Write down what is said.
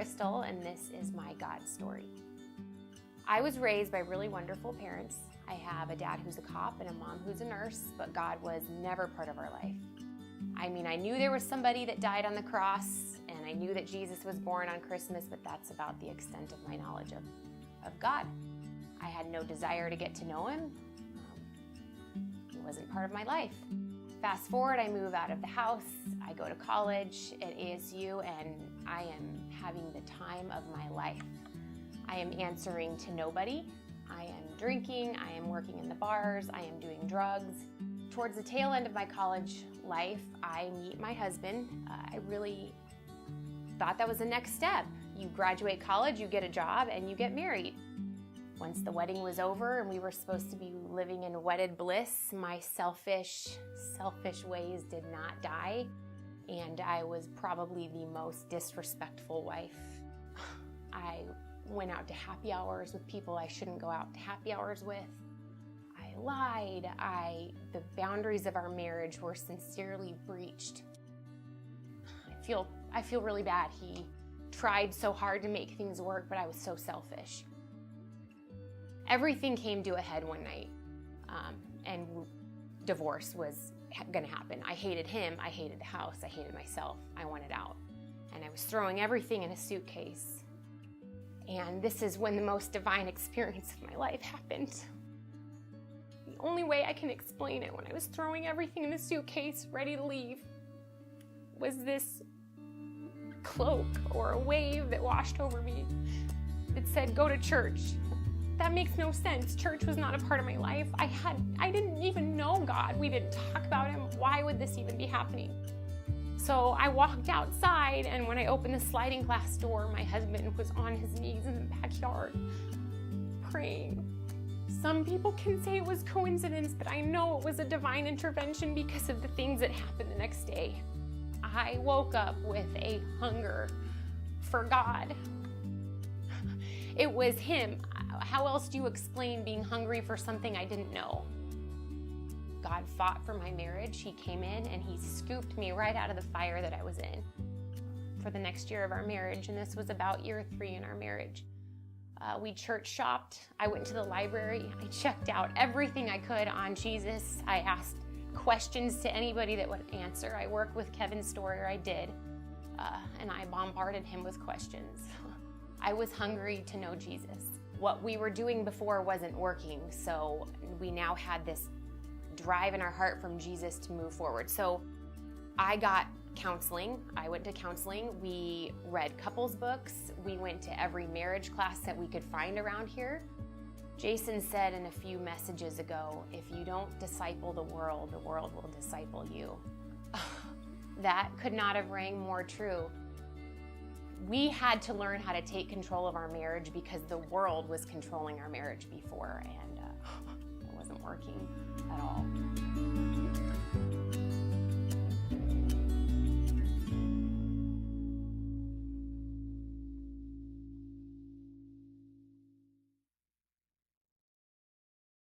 Krystal, and this is my God story. I was raised by really wonderful parents. I have a dad who's a cop and a mom who's a nurse, but God was never part of our life. I mean, I knew there was somebody that died on the cross, and I knew that Jesus was born on Christmas, but that's about the extent of my knowledge of God. I had no desire to get to know him. He wasn't part of my life. Fast forward, I move out of the house, I go to college at ASU, and I am having the time of my life. I am answering to nobody. I am drinking, I am working in the bars, I am doing drugs. Towards the tail end of my college life, I meet my husband. I really thought that was the next step. You graduate college, you get a job, and you get married. Once the wedding was over and we were supposed to be living in wedded bliss, my selfish ways did not die, and I was probably the most disrespectful wife. I went out to happy hours with people I shouldn't go out to happy hours with. I lied. The boundaries of our marriage were sincerely breached. I feel really bad. He tried so hard to make things work, but I was so selfish. Everything came to a head one night, and divorce was gonna happen. I hated him, I hated the house, I hated myself. I wanted out. And I was throwing everything in a suitcase. And this is when the most divine experience of my life happened. The only way I can explain it, when I was throwing everything in the suitcase, ready to leave, was this cloak or a wave that washed over me. It said, "Go to church." That makes no sense. Church was not a part of my life. I didn't even know God. We didn't talk about him. Why would this even be happening? So I walked outside, and when I opened the sliding glass door, my husband was on his knees in the backyard praying. Some people can say it was coincidence, but I know it was a divine intervention because of the things that happened the next day. I woke up with a hunger for God. It was him. How else do you explain being hungry for something I didn't know? God fought for my marriage. He came in and he scooped me right out of the fire that I was in for the next year of our marriage, and this was about year 3 in our marriage. We church shopped. I went to the library. I checked out everything I could on Jesus. I asked questions to anybody that would answer. I worked with Kevin Storer, I did, and I bombarded him with questions. I was hungry to know Jesus. What we were doing before wasn't working, so we now had this drive in our heart from Jesus to move forward. So I got counseling. I went to counseling. We read couples books. We went to every marriage class that we could find around here. Jason said in a few messages ago, if you don't disciple the world will disciple you. That could not have rang more true. We had to learn how to take control of our marriage because the world was controlling our marriage before, and it wasn't working at all.